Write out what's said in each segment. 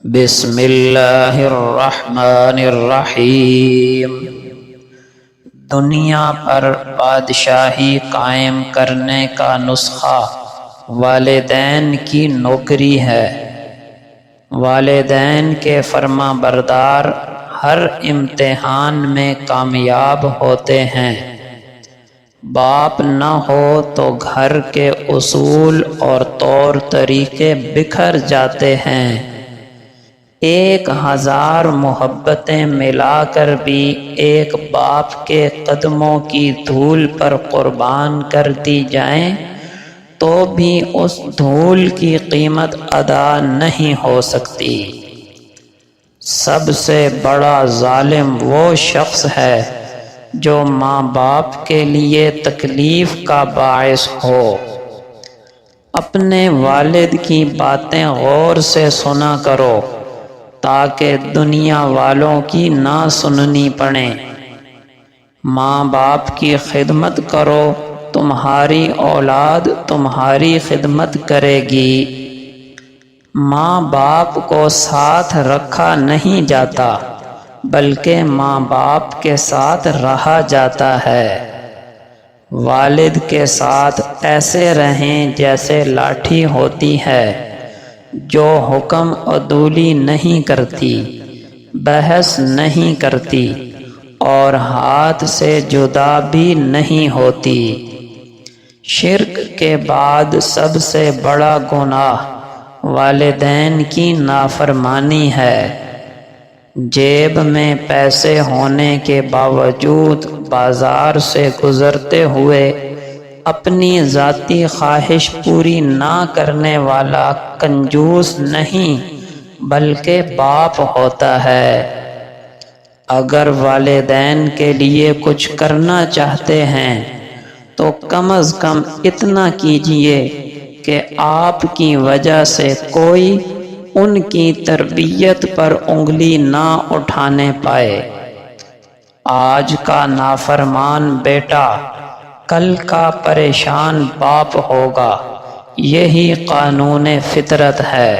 بسم اللہ الرحمن الرحیم۔ دنیا پر بادشاہی قائم کرنے کا نسخہ والدین کی نوکری ہے۔ والدین کے فرما بردار ہر امتحان میں کامیاب ہوتے ہیں۔ باپ نہ ہو تو گھر کے اصول اور طور طریقے بکھر جاتے ہیں۔ 1000 محبتیں ملا کر بھی ایک باپ کے قدموں کی دھول پر قربان کر دی جائیں تو بھی اس دھول کی قیمت ادا نہیں ہو سکتی۔ سب سے بڑا ظالم وہ شخص ہے جو ماں باپ کے لیے تکلیف کا باعث ہو۔ اپنے والد کی باتیں غور سے سنا کرو تاکہ دنیا والوں کی نہ سننی پڑے۔ ماں باپ کی خدمت کرو، تمہاری اولاد تمہاری خدمت کرے گی۔ ماں باپ کو ساتھ رکھا نہیں جاتا بلکہ ماں باپ کے ساتھ رہا جاتا ہے۔ والد کے ساتھ ایسے رہیں جیسے لاٹھی ہوتی ہے جو حکم عدولی نہیں کرتی، بحث نہیں کرتی اور ہاتھ سے جدا بھی نہیں ہوتی۔ شرک کے بعد سب سے بڑا گناہ والدین کی نافرمانی ہے۔ جیب میں پیسے ہونے کے باوجود بازار سے گزرتے ہوئے اپنی ذاتی خواہش پوری نہ کرنے والا کنجوس نہیں بلکہ باپ ہوتا ہے۔ اگر والدین کے لیے کچھ کرنا چاہتے ہیں تو کم از کم اتنا کیجیے کہ آپ کی وجہ سے کوئی ان کی تربیت پر انگلی نہ اٹھانے پائے۔ آج کا نافرمان بیٹا کل کا پریشان باپ ہوگا، یہی قانون فطرت ہے۔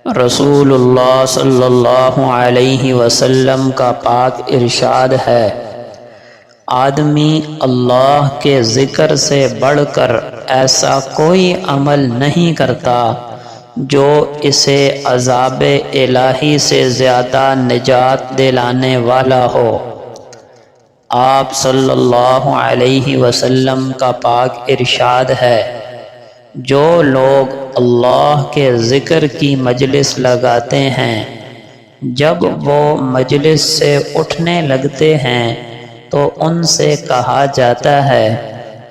رسول اللہ صلی اللہ علیہ وسلم کا پاک ارشاد ہے، آدمی اللہ کے ذکر سے بڑھ کر ایسا کوئی عمل نہیں کرتا جو اسے عذاب الہی سے زیادہ نجات دلانے والا ہو۔ آپ صلی اللہ علیہ وسلم کا پاک ارشاد ہے، جو لوگ اللہ کے ذکر کی مجلس لگاتے ہیں، جب وہ مجلس سے اٹھنے لگتے ہیں تو ان سے کہا جاتا ہے،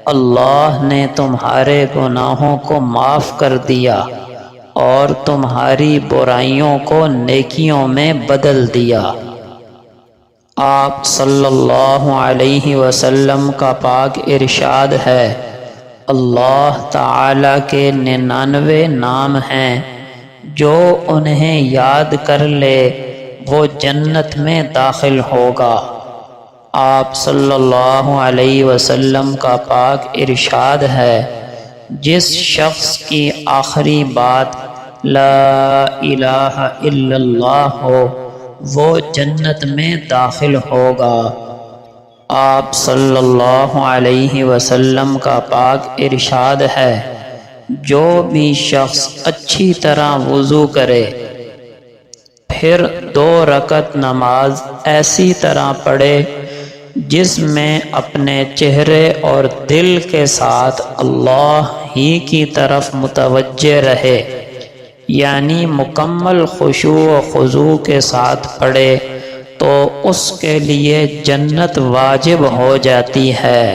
اللہ نے تمہارے گناہوں کو معاف کر دیا اور تمہاری برائیوں کو نیکیوں میں بدل دیا۔ آپ صلی اللہ علیہ وسلم کا پاک ارشاد ہے، اللہ تعالی کے 99 نام ہیں، جو انہیں یاد کر لے وہ جنت میں داخل ہوگا۔ آپ صلی اللہ علیہ وسلم کا پاک ارشاد ہے، جس شخص کی آخری بات لا الہ الا اللہ ہو وہ جنت میں داخل ہوگا۔ آپ صلی اللہ علیہ وسلم کا پاک ارشاد ہے، جو بھی شخص اچھی طرح وضو کرے پھر 2 رکعت نماز ایسی طرح پڑھے جس میں اپنے چہرے اور دل کے ساتھ اللہ ہی کی طرف متوجہ رہے، یعنی مکمل خشوع و خضوع کے ساتھ پڑھے، تو اس کے لیے جنت واجب ہو جاتی ہے۔